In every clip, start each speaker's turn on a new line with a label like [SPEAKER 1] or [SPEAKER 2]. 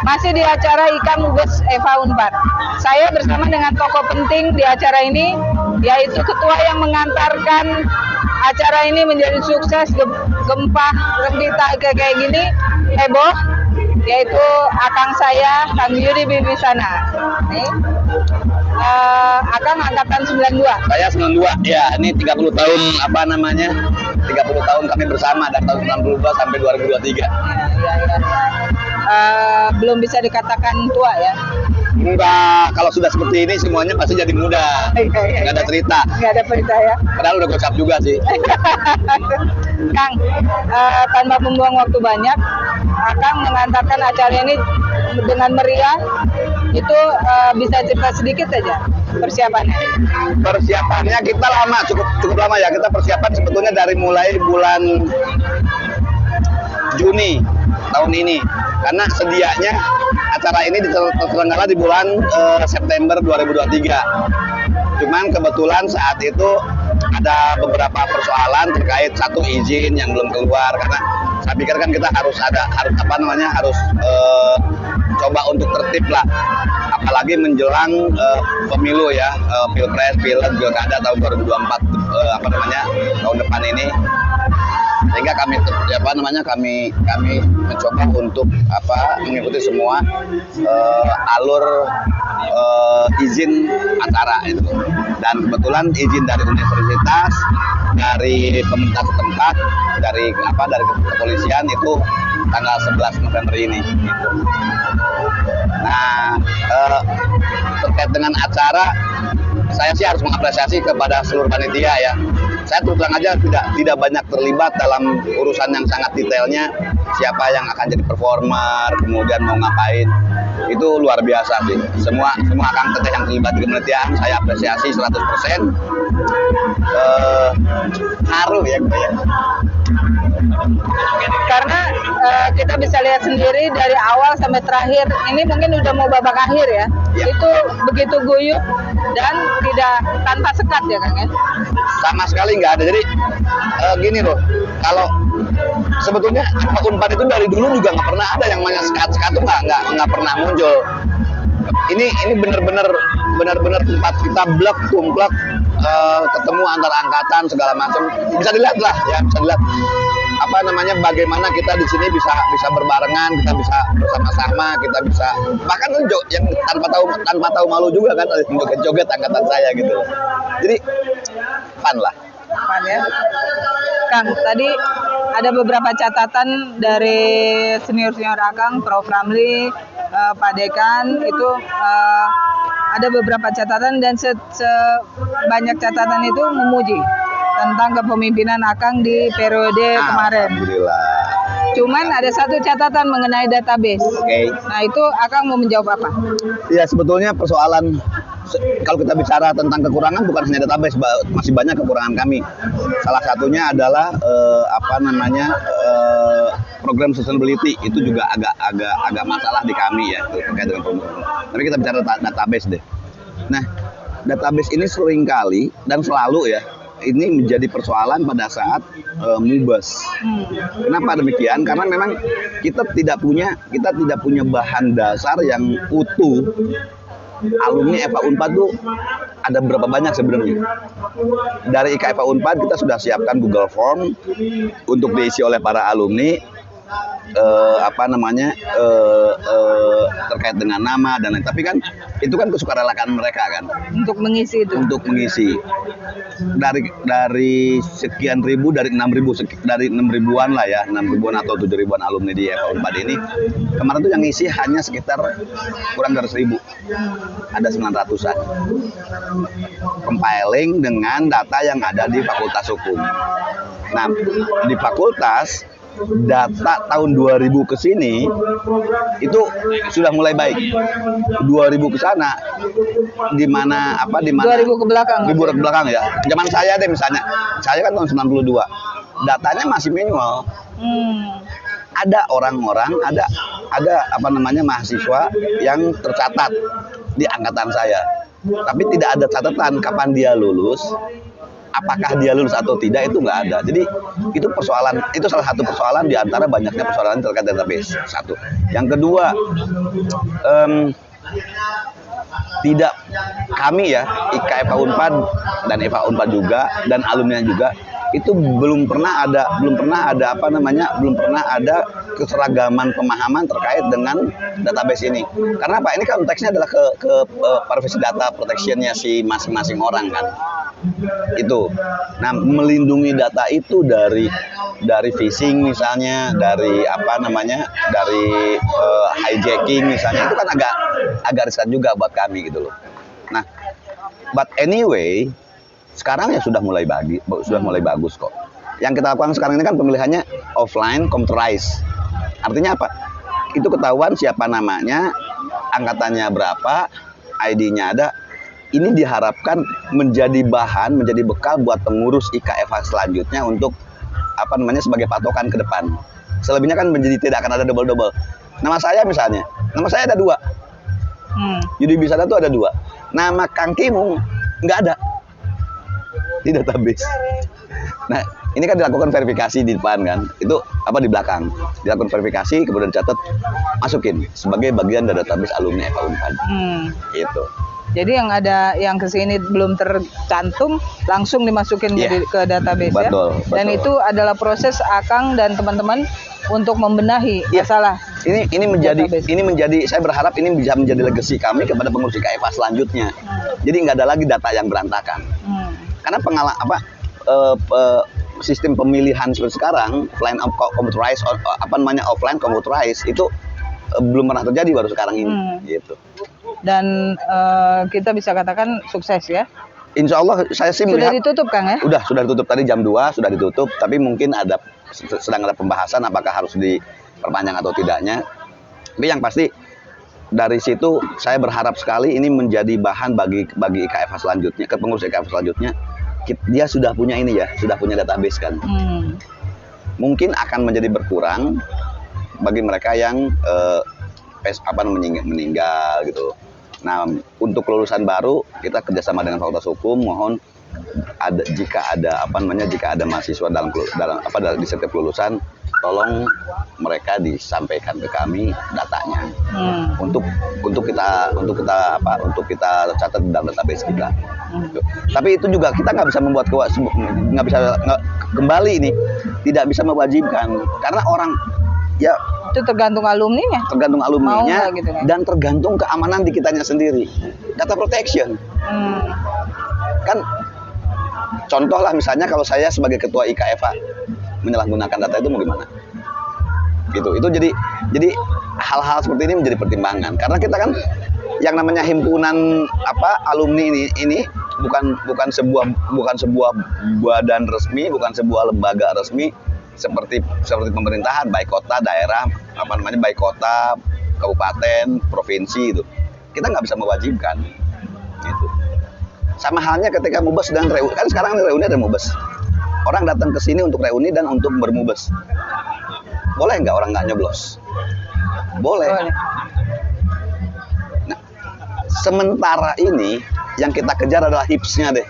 [SPEAKER 1] Masih di acara IKA Mubes Eva Unpad. Saya bersama dengan tokoh penting di acara ini, yaitu ketua yang mengantarkan acara ini menjadi sukses, gempah, gembira kayak gini, heboh, yaitu akang saya, Kang Yudi Bibisana. Nih. Akang angkatan 92.
[SPEAKER 2] Saya 92, ya ini 30 tahun 30 tahun kami bersama dari tahun 92 sampai 2023.
[SPEAKER 1] Belum bisa dikatakan tua ya?
[SPEAKER 2] Enggak, kalau sudah seperti ini semuanya pasti jadi muda. Nggak ada cerita.
[SPEAKER 1] Nggak ada cerita ya?
[SPEAKER 2] Padahal udah gocap juga sih.
[SPEAKER 1] Kang, tanpa membuang waktu banyak, Akang mengantarkan acara ini dengan meriah. Itu bisa cerita sedikit saja persiapannya.
[SPEAKER 2] Persiapannya kita lama, cukup lama ya. Kita persiapan sebetulnya dari mulai bulan Juni tahun ini, karena sedianya acara ini terselenggara di bulan September 2023. Cuman kebetulan saat itu ada beberapa persoalan terkait satu izin yang belum keluar, karena saya pikir kan kita harus coba untuk tertib lah, apalagi menjelang pemilu ya, pilpres, pileg, pilkada tahun 2024 tahun depan ini. Sehingga kami mencoba untuk mengikuti semua alur izin acara itu. Dan kebetulan izin dari universitas, dari pemerintah setempat, dari kepolisian itu tanggal 11 November ini gitu. Nah, terkait dengan acara, saya sih harus mengapresiasi kepada seluruh panitia ya. Saya terus terang aja tidak banyak terlibat dalam urusan yang sangat detailnya, siapa yang akan jadi performer, kemudian mau ngapain, itu luar biasa sih. Semua akang teteh yang terlibat di kementerian saya apresiasi 100%. Haru ya gue ya.
[SPEAKER 1] Karena kita bisa lihat sendiri dari awal sampai terakhir, ini mungkin udah mau babak akhir ya. Itu begitu guyup dan tidak tanpa sekat ya Kang ya.
[SPEAKER 2] Sama sekali nggak ada. Jadi gini loh, kalau sebetulnya Unpad itu dari dulu juga nggak pernah ada yang namanya sekat tuh nggak pernah muncul. Ini benar-benar tempat kita blek tumplek, ketemu antar angkatan segala macam. Bisa dilihat lah ya, bisa dilihat bagaimana kita di sini bisa berbarengan, kita bisa bersama-sama, kita bisa bahkan yang tanpa tahu malu juga kan, joget angkatan saya gitu. Jadi fun lah.
[SPEAKER 1] Fun ya. Kang, tadi ada beberapa catatan dari senior Akang, Prof. Ramli, Pak Dekan, itu ada beberapa catatan dan sebanyak catatan itu memuji tentang kepemimpinan Akang di periode kemarin.
[SPEAKER 2] Alhamdulillah.
[SPEAKER 1] Cuman ada satu catatan mengenai database.
[SPEAKER 2] Okay.
[SPEAKER 1] Nah itu Akang mau menjawab apa?
[SPEAKER 2] Ya sebetulnya persoalan, kalau kita bicara tentang kekurangan bukan hanya database, masih banyak kekurangan kami. Salah satunya adalah program sustainability itu juga agak masalah di kami ya, terkait dengan program. Tapi kita bicara database deh. Nah, database ini seringkali dan selalu ya, ini menjadi persoalan pada saat mubes. Kenapa demikian? Karena memang kita tidak punya bahan dasar yang utuh. Alumni Eva Unpad tuh ada berapa banyak sebenarnya? Dari IKA Eva Unpad kita sudah siapkan Google Form untuk diisi oleh para alumni, terkait dengan nama dan lain. Tapi kan itu kan kesukarelakan mereka kan
[SPEAKER 1] untuk mengisi itu.
[SPEAKER 2] Untuk mengisi dari sekian ribu, dari 6.000-an lah ya, 6.000-an atau 7.000-an alumni di Eva Unpad ini. Kemarin tuh yang ngisi hanya sekitar kurang dari 1.000. Ada 900-an. Compiling dengan data yang ada di Fakultas Hukum. Nah, di fakultas data tahun 2000 ke sini itu sudah mulai baik. 2000 ke sana di mana
[SPEAKER 1] 2000 ke belakang.
[SPEAKER 2] 2000 ke belakang ya. Zaman saya deh misalnya. Saya kan tahun 92. Datanya masih manual. Ada orang-orang, ada mahasiswa yang tercatat di angkatan saya. Tapi tidak ada catatan kapan dia lulus, apakah dia lulus atau tidak itu nggak ada. Jadi itu persoalan, itu salah satu persoalan di antara banyaknya persoalan terkait database. Satu. Yang kedua, tidak, kami ya IKFA Unpad dan EVA Unpad juga dan alumni juga itu belum pernah ada keseragaman pemahaman terkait dengan database ini. Karena apa? Ini kan konteksnya adalah ke privacy data protectionnya si masing-masing orang kan. Itu. Nah, melindungi data itu dari phishing misalnya, dari hijacking misalnya, itu kan agak riskan juga buat kami gitu loh. Nah, but anyway, sekarang ya sudah mulai bagus kok. Yang kita lakukan sekarang ini kan pemilihannya offline computerized. Artinya apa? Itu ketahuan siapa namanya, angkatannya berapa, ID-nya ada. Ini diharapkan menjadi bekal buat pengurus IKFA selanjutnya untuk sebagai patokan ke depan. Selebihnya kan tidak akan ada double-double. Nama saya misalnya, nama saya ada 2. Yudi Bisada tuh ada 2. Nama Kang Kimung nggak ada di database. Nah, ini kan dilakukan verifikasi di depan kan, itu di belakang dilakukan verifikasi, kemudian dicatat, masukin sebagai bagian dari database alumni EVA Unpad. Gitu. Jadi
[SPEAKER 1] yang kesini belum tercantum langsung dimasukin ke database.
[SPEAKER 2] Betul.
[SPEAKER 1] Dan itu adalah proses Akang dan teman-teman untuk membenahi masalah.
[SPEAKER 2] Ini menjadi saya berharap ini bisa menjadi legacy kami kepada pengurus IKFA selanjutnya. Jadi nggak ada lagi data yang berantakan. Karena sistem pemilihan seperti sekarang offline computerized offline computerized itu belum pernah terjadi, baru sekarang ini gitu. Dan
[SPEAKER 1] kita bisa katakan sukses ya.
[SPEAKER 2] Insya Allah saya sih
[SPEAKER 1] sudah ditutup Kang ya?
[SPEAKER 2] Sudah ditutup tadi jam 2 sudah ditutup, tapi mungkin sedang ada pembahasan apakah harus diperpanjang atau tidaknya. Tapi yang pasti dari situ saya berharap sekali ini menjadi bahan bagi IKFA selanjutnya, ke pengurus IKFA selanjutnya. Dia sudah punya database kan. Mungkin akan menjadi berkurang bagi mereka yang meninggal gitu. Nah, untuk kelulusan baru kita kerjasama dengan Fakultas Hukum, mohon jika ada mahasiswa di setiap kelulusan, tolong mereka disampaikan ke kami datanya untuk kita catat dalam database kita. Tapi itu juga kita nggak bisa kembali ini, tidak bisa mewajibkan karena orang ya
[SPEAKER 1] itu tergantung alumninya
[SPEAKER 2] gitu, dan tergantung keamanan di kitanya sendiri, data protection. Kan contoh lah misalnya kalau saya sebagai ketua IKFA menyalahgunakan data itu mau gimana gitu. Itu jadi hal-hal seperti ini menjadi pertimbangan karena kita kan yang namanya himpunan alumni ini bukan sebuah badan resmi, bukan sebuah lembaga resmi seperti pemerintahan, baik kota, daerah, baik kota, kabupaten, provinsi itu. Kita nggak bisa mewajibkan. Gitu. Sama halnya ketika mubes dan reuni, kan sekarang reuni ada mubes. Orang datang ke sini untuk reuni dan untuk bermubes. Boleh nggak orang nggak nyoblos? Boleh. Nah, sementara ini yang kita kejar adalah hipsnya deh,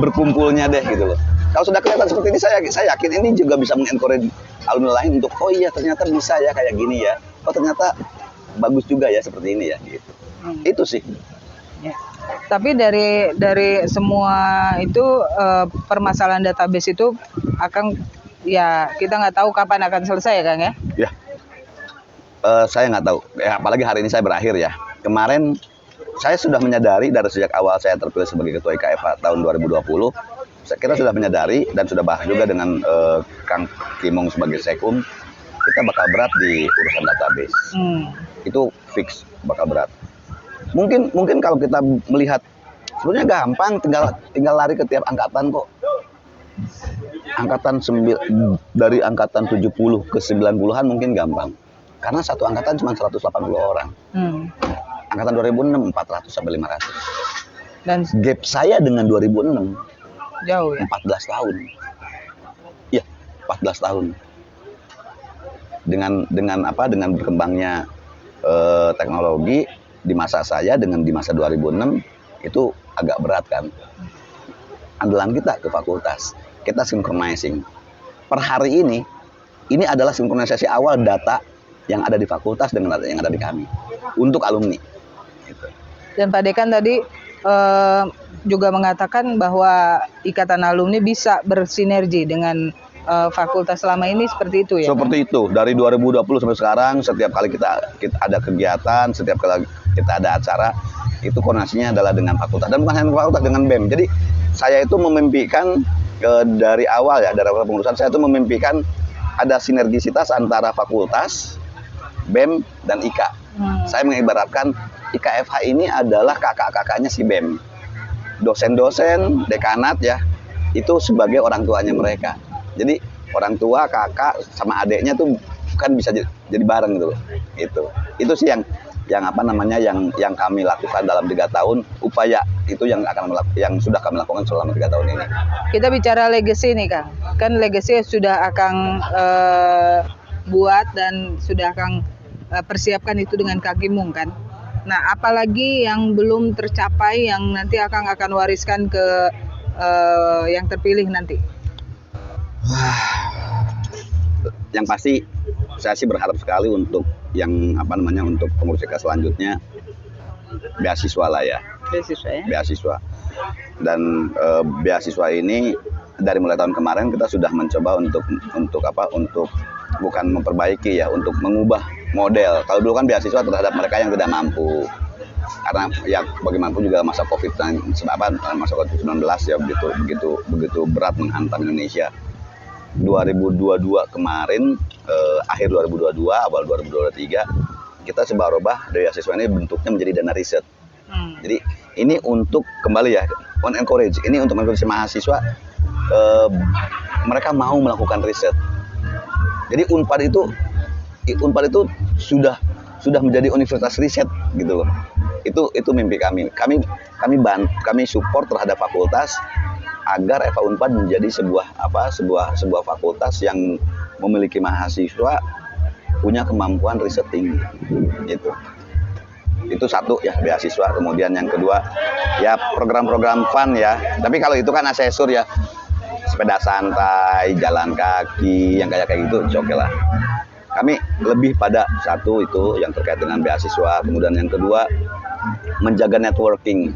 [SPEAKER 2] berkumpulnya deh gitu loh. Kalau sudah kelihatan seperti ini, saya yakin ini juga bisa mengencourage alumni lain untuk ternyata bisa ya kayak gini ya. Ternyata bagus juga ya seperti ini ya gitu. Itu sih.
[SPEAKER 1] Ya. Tapi dari semua itu permasalahan database itu kita nggak tahu kapan akan selesai ya Kang ya?
[SPEAKER 2] Ya. Saya nggak tahu. Ya, apalagi hari ini saya berakhir ya. Kemarin saya sudah menyadari dari sejak awal saya terpilih sebagai ketua IKFA tahun 2020. Kita sudah menyadari dan sudah bahas juga dengan Kang Kimung sebagai sekum, kita bakal berat di urusan database. Itu fix bakal berat. Mungkin kalau kita melihat sebenarnya gampang, tinggal lari ke tiap angkatan kok. Dari angkatan 70 ke 90-an mungkin gampang. Karena satu angkatan cuma 180 orang. Angkatan 2006 400 sampai 500. Dan gap saya dengan 2006
[SPEAKER 1] jauh ya?
[SPEAKER 2] 14 tahun. Iya, 14 tahun. Dengan berkembangnya teknologi di masa saya dengan di masa 2006 itu agak berat kan. andalan kita ke fakultas. Kita synchronizing. Per hari ini adalah sinkronisasi awal data yang ada di fakultas dengan data yang ada di kami untuk alumni. Gitu.
[SPEAKER 1] Dan Pak Dekan tadi juga mengatakan bahwa ikatan alumni bisa bersinergi dengan fakultas selama ini, seperti itu ya?
[SPEAKER 2] Seperti itu. Dari 2020 sampai sekarang, setiap kali kita ada kegiatan, setiap kali kita ada acara, itu koordinasinya adalah dengan fakultas. Dan bukan hanya fakultas, dengan BEM. Jadi saya itu memimpikan dari awal ya, dari awal pengurusan saya itu memimpikan ada sinergisitas antara fakultas, BEM, dan IKA. Saya mengibaratkan IKFH ini adalah kakak-kakaknya si BEM. Dosen-dosen, dekanat ya, itu sebagai orang tuanya mereka. Jadi orang tua, kakak, sama adeknya tuh kan bisa jadi bareng gitu loh. Itu sih yang apa namanya yang kami lakukan dalam 3 tahun. Upaya itu yang sudah kami lakukan selama 3 tahun ini.
[SPEAKER 1] Kita bicara legacy nih Kang. Kan legacy sudah Akang buat dan sudah Akang persiapkan itu dengan kaki mung kan. Nah, apalagi yang belum tercapai yang nanti Akang akan wariskan ke yang terpilih nanti?
[SPEAKER 2] Yang pasti saya sih berharap sekali untuk yang apa namanya untuk pengurus IKA selanjutnya beasiswa lah ya.
[SPEAKER 1] Beasiswa ya.
[SPEAKER 2] Beasiswa. Dan beasiswa ini dari mulai tahun kemarin kita sudah mencoba untuk bukan memperbaiki ya, untuk mengubah model. Kalau dulu kan beasiswa terhadap mereka yang tidak mampu. Karena ya bagaimanapun juga masa COVID-19 ya begitu berat menghantam Indonesia. 2022 kemarin, akhir 2022, awal 2023, kita sebarobah beasiswa ini bentuknya menjadi dana riset. Jadi ini untuk kembali ya, encourage, ini untuk mengencourage mahasiswa, mereka mau melakukan riset. Jadi Unpad itu sudah menjadi universitas riset gitu loh. Itu mimpi kami. Kami support terhadap fakultas agar FH Unpad menjadi sebuah fakultas yang memiliki mahasiswa punya kemampuan riset tinggi. Itu satu ya, beasiswa. Kemudian yang kedua ya program-program fun ya. Tapi kalau itu kan asesor ya, sepeda santai, jalan kaki, yang kayak gitu, oke lah. Kami lebih pada satu itu yang terkait dengan beasiswa. Kemudian yang kedua menjaga networking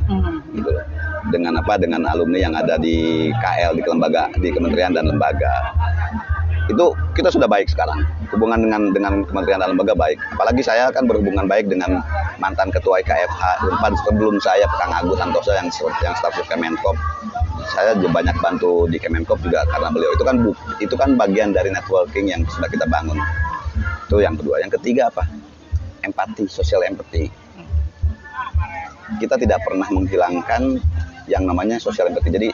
[SPEAKER 2] gitu loh. Dengan alumni yang ada di KL, di lembaga, di kementerian dan lembaga. Itu kita sudah baik sekarang. Hubungan dengan kementerian dan lembaga baik. Apalagi saya kan berhubungan baik dengan mantan ketua IKFH Unpad sebelum saya, Kang Agus Santoso yang staf Kemenkop. Saya banyak bantu di Kemenkop juga karena beliau. Itu kan bagian dari networking yang sudah kita bangun. Itu yang kedua. Yang ketiga apa? Empati, social empathy. Kita tidak pernah menghilangkan yang namanya social empathy. Jadi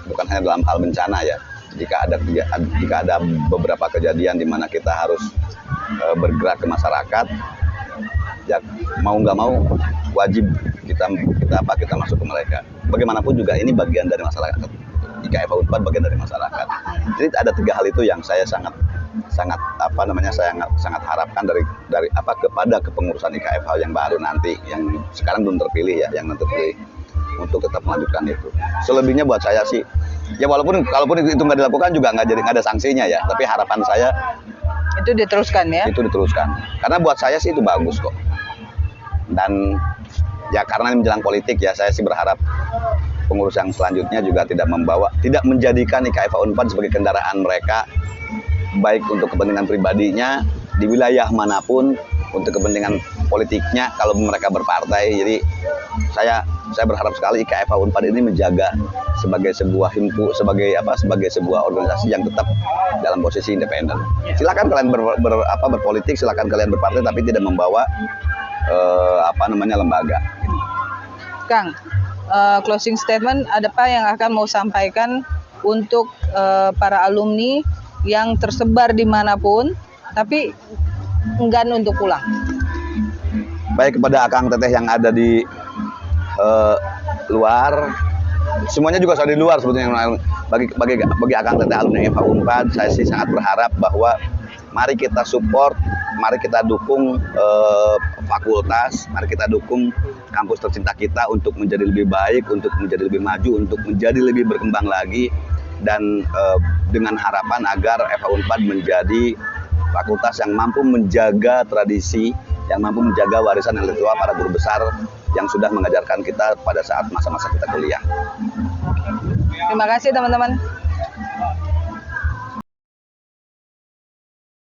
[SPEAKER 2] bukan hanya dalam hal bencana ya. Jika ada beberapa kejadian di mana kita harus bergerak ke masyarakat, ya mau nggak mau wajib kita masuk ke mereka. Bagaimanapun juga ini bagian dari masyarakat. IKFH Unpad bagian dari masyarakat. Jadi ada 3 hal itu yang saya sangat harapkan dari kepada kepengurusan IKFH yang baru nanti, yang sekarang belum terpilih ya, yang nanti terpilih, untuk tetap melanjutkan itu. Selebihnya buat saya sih ya, kalaupun itu nggak dilakukan juga nggak ada sanksinya ya, tapi harapan saya
[SPEAKER 1] itu diteruskan ya. Itu
[SPEAKER 2] diteruskan karena buat saya sih itu bagus kok. Dan ya karena ini menjelang politik ya, saya sih berharap pengurus yang selanjutnya juga tidak menjadikan IKFH Unpad sebagai kendaraan mereka, baik untuk kepentingan pribadinya di wilayah manapun, untuk kepentingan politiknya kalau mereka berpartai. Jadi saya berharap sekali IKFH Unpad ini menjaga sebagai sebuah sebagai sebuah organisasi yang tetap dalam posisi independen. Silakan kalian berpolitik, silakan kalian berpartai, tapi tidak membawa lembaga.
[SPEAKER 1] Kang, closing statement ada apa yang akan mau sampaikan untuk para alumni yang tersebar dimanapun tapi enggan untuk pulang?
[SPEAKER 2] Baik kepada Akang Teteh yang ada di luar, semuanya juga sudah di luar sebetulnya. Bagi Akang Teteh alumni FH Unpad, saya sih sangat berharap bahwa Mari kita support, mari kita dukung fakultas, mari kita dukung kampus tercinta kita untuk menjadi lebih baik, untuk menjadi lebih maju, untuk menjadi lebih berkembang lagi, dan dengan harapan agar FH Unpad menjadi fakultas yang mampu menjaga tradisi, yang mampu menjaga warisan intelektual para guru besar yang sudah mengajarkan kita pada saat masa-masa kita kuliah.
[SPEAKER 1] Terima kasih teman-teman.